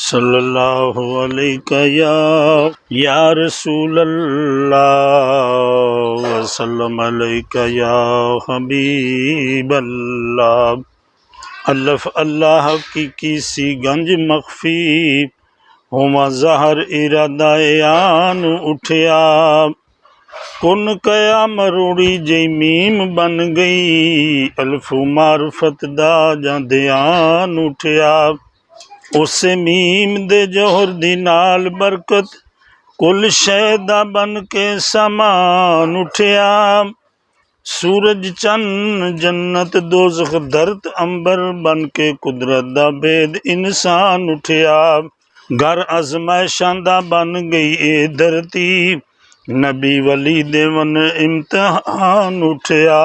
सल्लल्लाहु अलैहि या रसूल अल्लाह वसल्लम अलैका या हबीब अल्लाह। अल्लफ अल्लाह की किसी गंज मख्फी होमा जहर इरादा आन उठिया। कुन कया मरोड़ी जई मीम बन गई, अल्फू मारफत दा जां ध्यान उठिया। उसे मीम दे जोहर दी नाल बरकत कुल शैदा बन के समान उठिया। सूरज चन्न जन्नत दोज़ख धरत अंबर बन के कुदरत दा भेद इंसान उठिया। घर अज़मैशां दा बन गई ए धरती, नबी वली देवन इम्तिहान उठिया।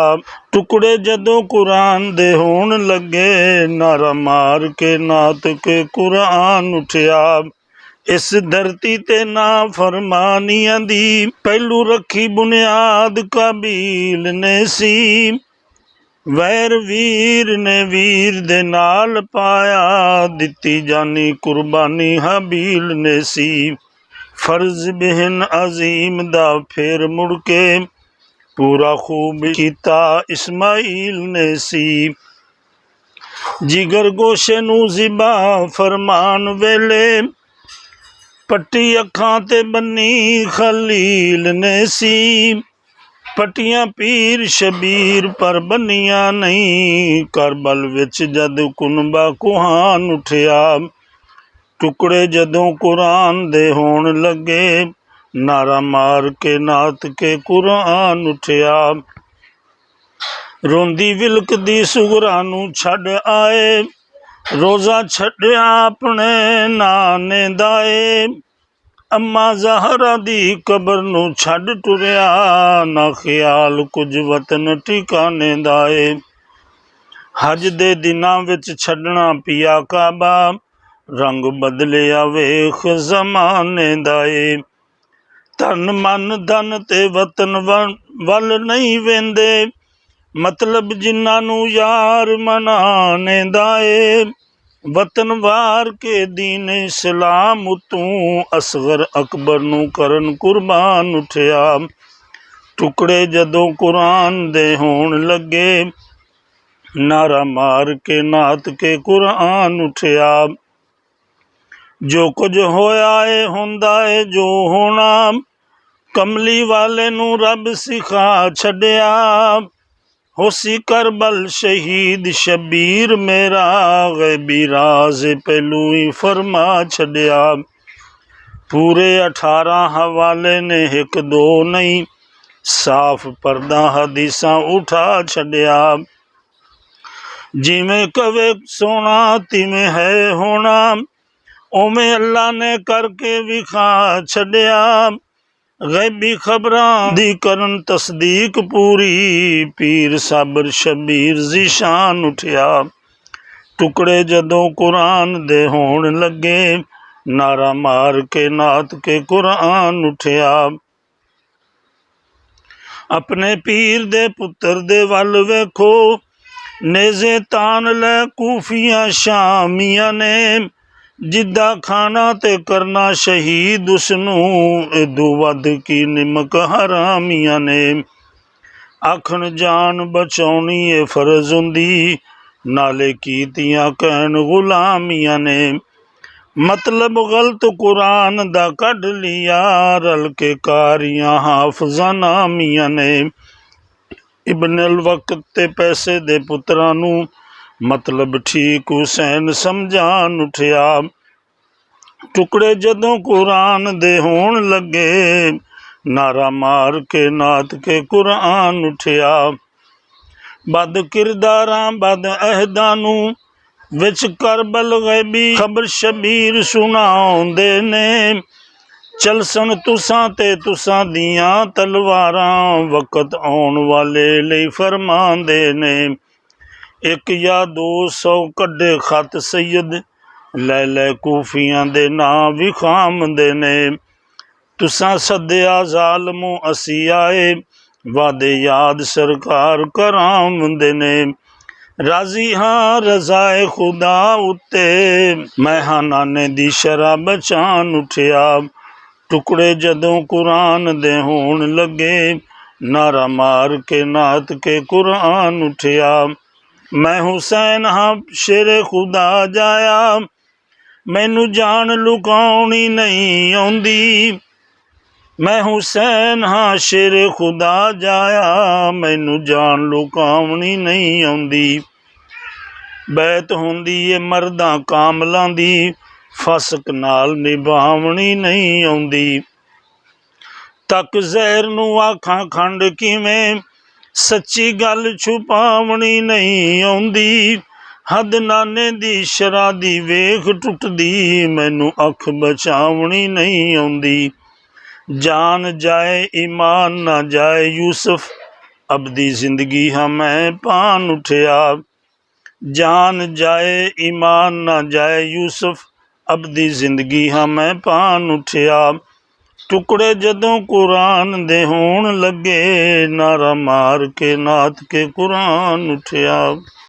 टुकड़े जदों कुरान दे होण लगे, नारा मार के नात के कुरान उठिया। इस धरती ते ना फरमानियां दी पहलू रखी बुनियाद काबील ने सी। वैर वीर ने वीर दे नाल पाया, दिती जानी कुर्बानी हबील ने सी। फर्ज बिहन अजीम दा फिर मुड़ के पूरा खूब कीता इस्माइल ने सी। जिगर गोशे नू ज़िबा फरमान वेले, पट्टी अखां ते बन्नी खलील ने सी। पट्टियां पीर शबीर पर बन्नियां नहीं, करबल विच जद कुनबा कुहान उठिया। टुकड़े जदों कुरान दे होण लगे, नारा मार के नात के कुरान उठिया। रोंदी विलकदी सुगरा नू छड़ आए, रोज़ा छड़िया अपने नाने दाए। अम्मा ज़हरा दी कबर नू छड़ टुरिया, ना ख्याल कुछ वतन ठिकाने दाए। हज दे दिनां विच छड़ना पिया काबा, रंग बदलिया वेख ज़माने दाए। तन मन धन ते वतन वल नहीं वेंदे, मतलब जिन्ना नू यार मनाने दाए। वतन वार के दीन इस्लाम तू असगर अकबर नू करन कुर्बान उठिया। टुकड़े जदों कुरान दे होण लगे, नारा मार के नात के कुरान उठिया। जो कुछ होया है हुंदा है जो होना, कमली वाले नू रब सिखा छड़िया। होसी करबल शहीद शबीर मेरा, गैबी राज पहलू ही फरमा छड़िया। पूरे 18 हवाले ने एक दो नहीं, साफ पर्दा हदीसां उठा छड़िया। जिमें कवे सोना तिमें है होना, ओमें अल्लाह ने करके विखा छड़िया। गैबी खबरां दी करन तस्दीक पूरी, पीर साबर शबीर ज़ीशान उठिया। टुकड़े जदों कुरान दे होण लगे, नारा मार के नात के कुरान उठिया। अपने पीर दे पुत्र दे वल वेखो, नेज़े तान लै कूफियां शामियां ने। जिद्दा खाना ते करना शहीद उसनू, इदू वध की निमक हरामियां ने। आखन जान बचाउनी ए फर्ज हुंदी, नाले कीतियां कहन गुलामियां ने। मतलब गलत कुरान दा कढ लिया, रल के कारियां हाफज़ां नामियां ने। इब्न वक्त ते पैसे दे पुत्रां नू, मतलब ठीक हुसैन समझान उठिया। टुकड़े जदों कुरान दे होण लगे, नारा मार के नात के कुरान उठिया। बद किरदारां बद अहदां नू, विच करबल गैबी खबर शबीर सुनाउंदे ने। चलसन तुसां ते तुसां दियां तलवारां, वक़्त आउण वाले लई फरमांदे ने। 1 या 200 कड्डे खत सैयद, लै लै कूफियां दे नां विखामदे ने। तुसां सद्दिया ज़ालमो असी आए, वादे याद सरकार करामदे ने। राजी हाँ रज़ाए खुदा उत्ते मैं हाँ नाने दी शराब बचान उठिया टुकड़े जदों कुरान दे होण लगे नारा मार के नात के कुरान उठिया मैं हुसैन हाँ शेरे खुदा जाया मैनू जान लुकाउणी नहीं आउंदी मैं हुसैन हाँ शेरे खुदा जाया मैनू जान लुकाउणी नहीं आउंदी बैत हुंदी ए मर्दां कामलां दी फसक नाल निभावणी नहीं आउंदी तक जहर नू आखां खंड किवें सच्ची गल छुपावणी नहीं आउंदी हद नाने दी शरा दी वेख टुटदी मैनू अख बचावणी नहीं आउंदी जान जाए ईमान ना जाए यूसुफ अबदी जिंदगी हाँ मैं पान उठिया जान जाए ईमान ना जाए यूसुफ अबदी जिंदगी हाँ मैं पान उठिया टुकड़े जदों कुरान दे होण लगे नारा मार के नात के कुरान उठिया।